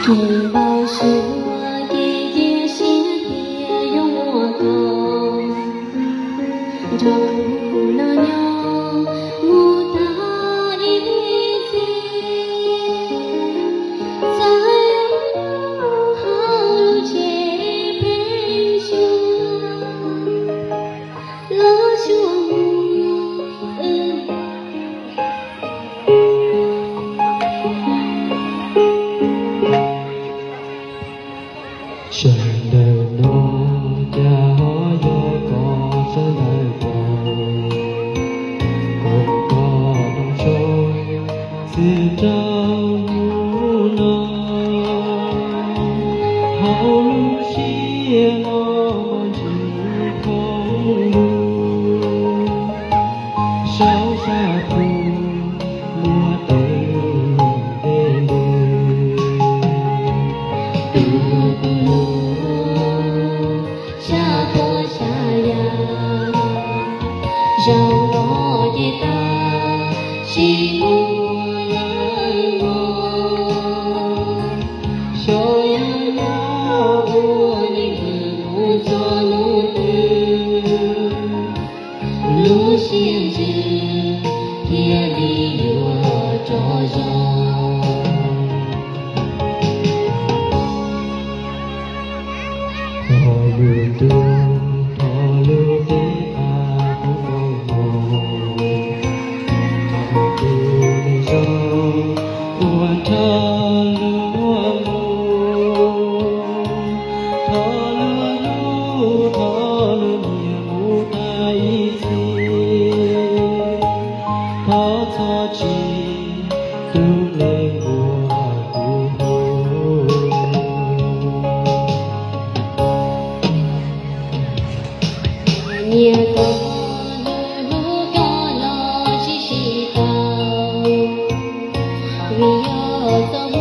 珍宝是我的野心，别用我高。这苦那鸟不打一字，再有好路接pension，老兄想的诺家伙有个生来过，我高手自找无奈，好路线我只空路，小沙土莫等泪流。让我的大喜不冷漠，小羊要我的不做奴的，路线是天里我着上，好路的好路的。年高路高了几十道，为要做梦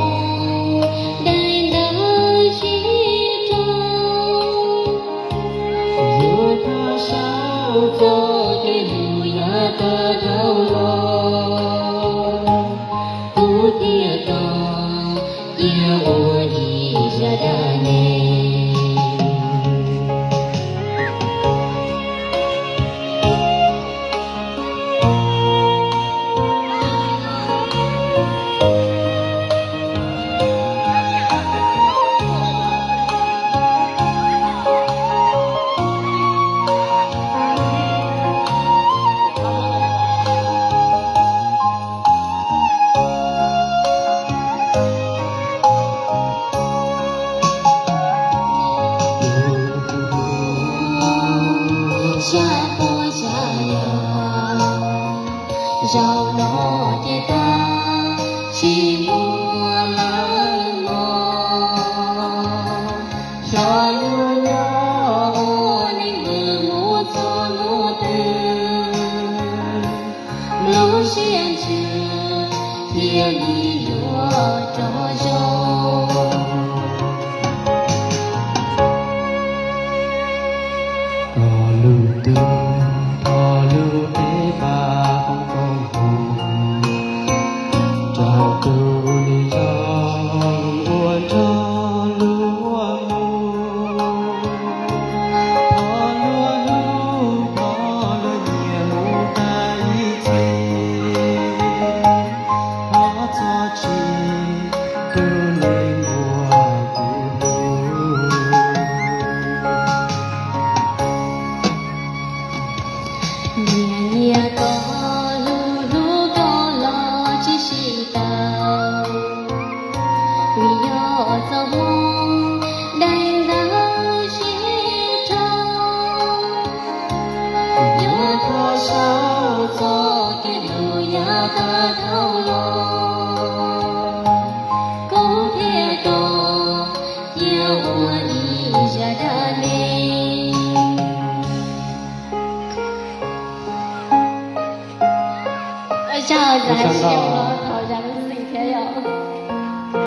带那西装，若他少走的路呀个头落，不跌倒也我一下的呢。下坡下呀，绕落的大寂寞冷漠，小牛牛我的母做母的，路线是天里我着手。道路的把风风，找到你让我找路我路，跑了也不在一起，跑错去可能我不年年高路高了几十道，为要做梦带到西窗，有多少走的路呀个头落，狗铁多也我一下的泪。这样子还行。